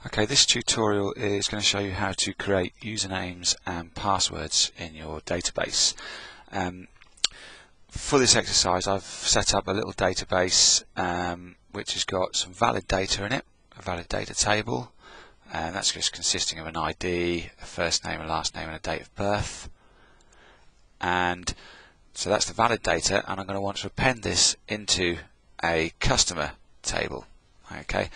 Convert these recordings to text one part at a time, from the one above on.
Okay, this tutorial is going to show you how to create usernames and passwords in your database. For this exercise, I've set up a little database which has got some valid data in it, a valid data table, and that's just consisting of an ID, a first name, a last name, and a date of birth. And so that's the valid data, and I'm going to want to append this into a customer table. Okay.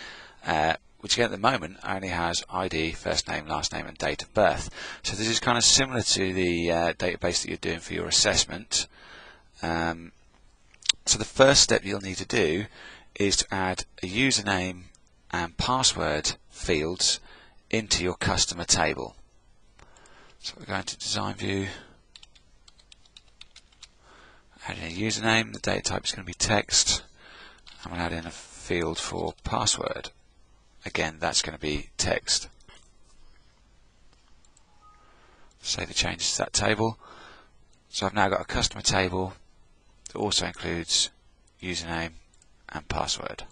Which again at the moment only has ID, first name, last name, and date of birth. So this is kind of similar to the database that you're doing for your assessment. So the first step you'll need to do is to add a username and password fields into your customer table. So we're going to Design View, add in a username, the data type is going to be text. I'm going to add in a field for password. Again, that's going to be text. Save the changes to that table. So I've now got a customer table that also includes username and password.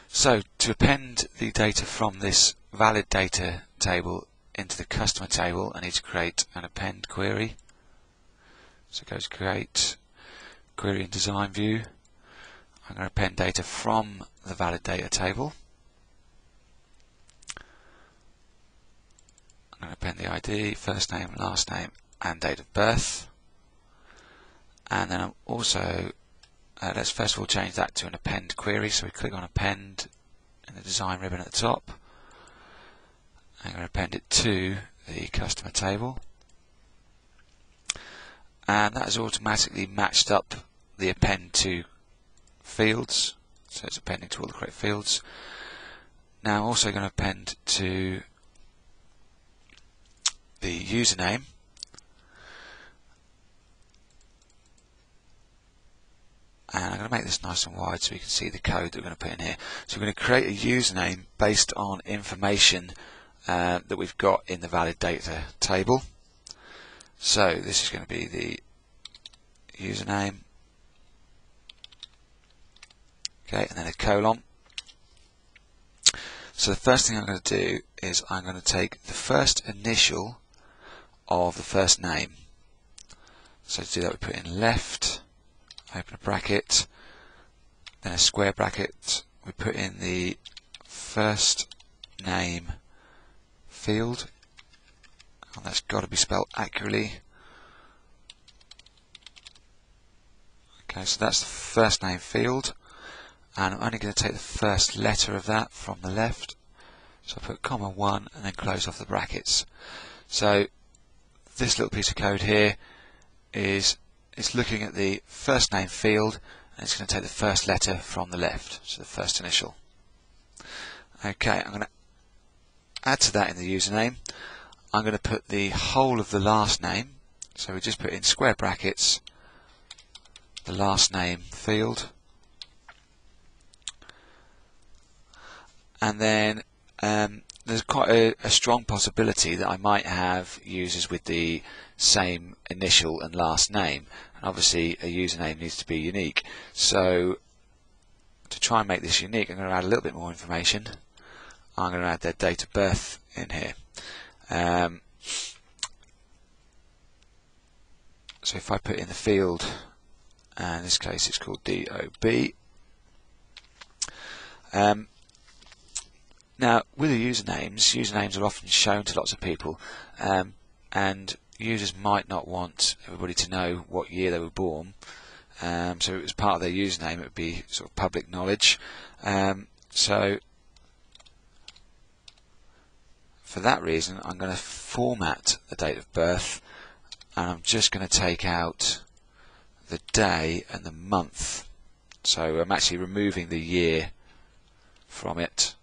So to append the data from this valid data table into the customer table, I need to create an append query. So it goes create query in Design View. I'm going to append data from the valid data table. I'm going to append the ID, first name, last name, and date of birth. And then I'm also, let's first of all change that to an append query. So we click on append in the design ribbon at the top. I'm going to append it to the customer table. And that has automatically matched up the append to fields, so it's appending to all the correct fields. Now I'm also going to append to the username, and I'm going to make this nice and wide so you can see the code that we're going to put in here. So we're going to create a username based on information that we've got in the valid data table. So this is going to be the username, okay, and then a colon. So the first thing I'm going to do is I'm going to take the first initial of the first name. So to do that we put in left, open a bracket, then a square bracket, we put in the first name field, and that's got to be spelled accurately. Okay, so that's the first name field. And I'm only going to take the first letter of that from the left. So I put comma 1 and then close off the brackets. So this little piece of code here is it's looking at the first name field and it's going to take the first letter from the left, so the first initial. Okay, I'm going to add to that in the username. I'm going to put the whole of the last name. So we just put in square brackets the last name field. And then there's quite a strong possibility that I might have users with the same initial and last name, and obviously a username needs to be unique. So to try and make this unique, I'm going to add a little bit more information. I'm going to add their date of birth in here. So if I put in the field, and in this case it's called DOB. Now, with the usernames are often shown to lots of people, and users might not want everybody to know what year they were born. So if it was part of their username, it would be sort of public knowledge. So for that reason, I'm going to format the date of birth, and I'm just going to take out the day and the month. So I'm actually removing the year from it.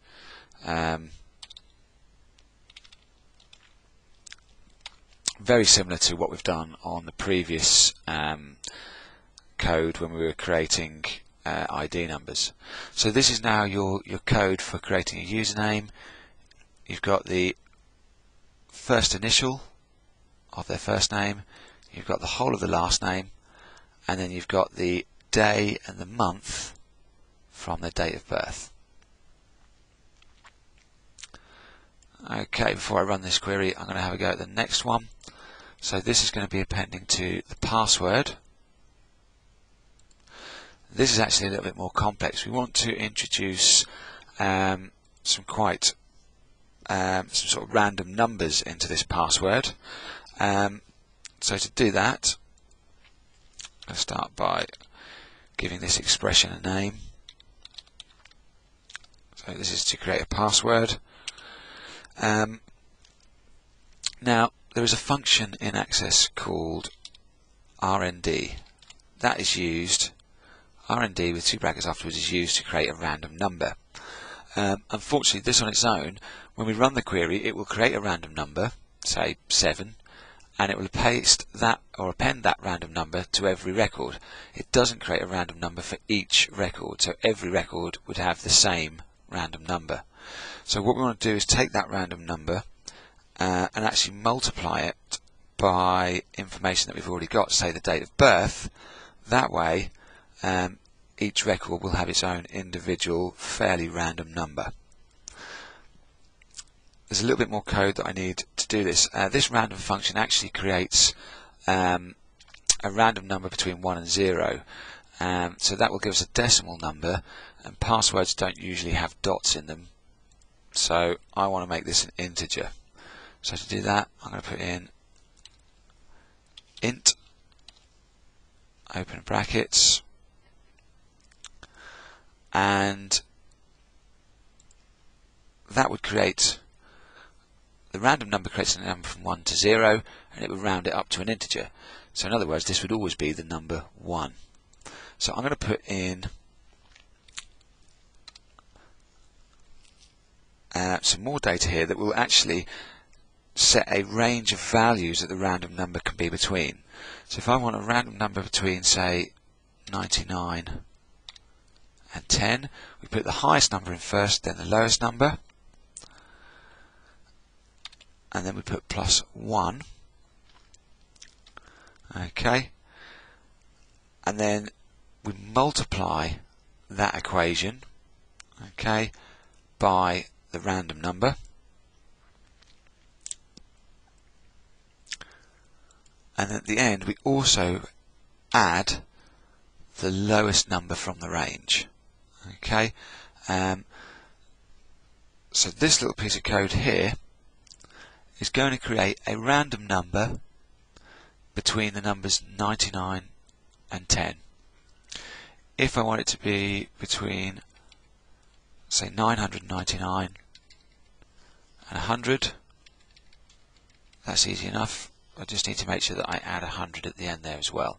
Very similar to what we've done on the previous code when we were creating ID numbers. So this is now your code for creating a username. You've got the first initial of their first name, you've got the whole of the last name, and then you've got the day and the month from their date of birth. Okay, before I run this query, I'm going to have a go at the next one. So this is going to be appending to the password. This is actually a little bit more complex. We want to introduce some sort of random numbers into this password. So to do that, I'll start by giving this expression a name. So this is to create a password. Now there is a function in Access called RND. That is used, RND with two brackets afterwards, is used to create a random number. Unfortunately, this on its own, when we run the query, it will create a random number, say 7, and it will paste that or append that random number to every record. It doesn't create a random number for each record, so every record would have the same random number. So what we want to do is take that random number and actually multiply it by information that we've already got, say the date of birth. That way each record will have its own individual fairly random number. There's a little bit more code that I need to do this. This random function actually creates a random number between 1 and 0. So that will give us a decimal number, and passwords don't usually have dots in them. So I want to make this an integer. So to do that, I'm going to put in int, open brackets, and that would create, the random number creates a number from 1 to 0, and it would round it up to an integer. So in other words, this would always be the number 1. So I'm going to put in some more data here that will actually set a range of values that the random number can be between. So if I want a random number between, say, 99 and 10, we put the highest number in first, then the lowest number, and then we put plus 1. Okay, and then we multiply that equation, okay, by the random number, and at the end we also add the lowest number from the range. Okay, so this little piece of code here is going to create a random number between the numbers 99 and 10. If I want it to be between, say, 999 and 100, that's easy enough. I just need to make sure that I add 100 at the end there as well.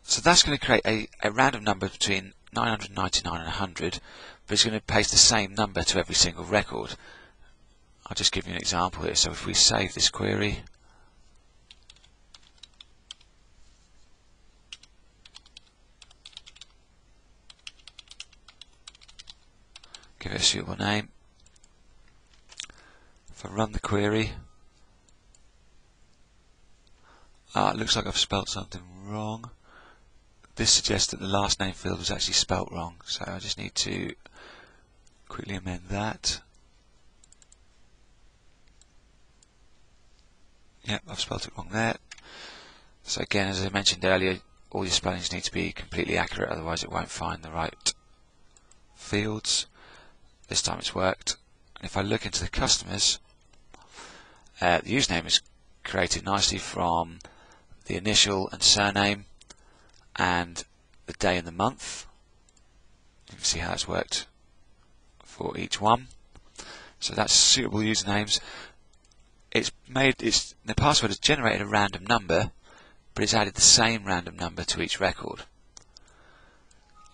So that's going to create a random number between 999 and 100, but it's going to paste the same number to every single record. I'll just give you an example here. So if we save this query, give it a suitable name. If I run the query, it looks like I've spelt something wrong. This suggests that the last name field was actually spelt wrong, so I just need to quickly amend that. Yep, I've spelt it wrong there. So again, as I mentioned earlier, all your spellings need to be completely accurate, otherwise it won't find the right fields. This time it's worked. And if I look into the customers, the username is created nicely from the initial and surname and the day and the month. You can see how that's worked for each one. So that's suitable usernames. The password has generated a random number, but it's added the same random number to each record.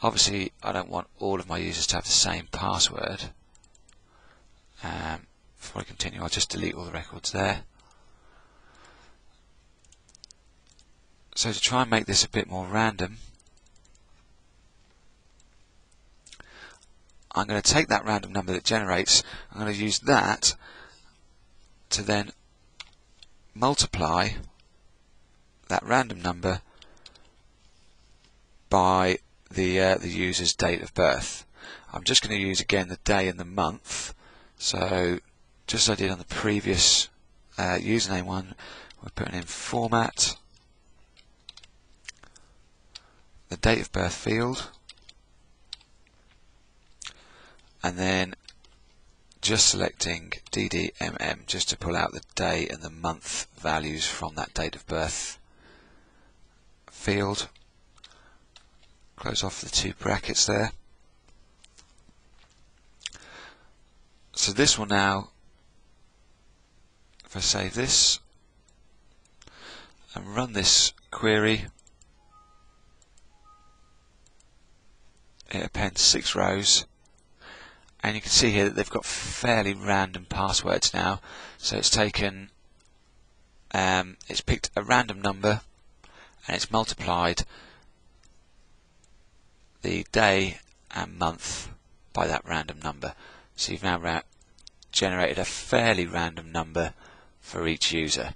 Obviously, I don't want all of my users to have the same password. Before I continue, I'll just delete all the records there. So to try and make this a bit more random, I'm going to take that random number that generates, I'm going to use that to then multiply that random number by the user's date of birth. I'm just going to use again the day and the month. So just as I did on the previous username one, we're putting in format, the date of birth field, and then just selecting DDMM just to pull out the day and the month values from that date of birth field. Close off the two brackets there. So this will now, if I save this and run this query, it appends 6 rows. And you can see here that they've got fairly random passwords now. So it's taken, it's picked a random number and it's multiplied the day and month by that random number. So you've now generated a fairly random number for each user.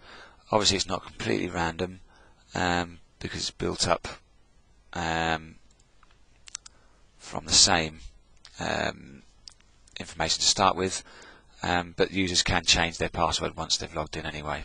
Obviously it's not completely random because it's built up from the same information to start with, but users can change their password once they've logged in anyway.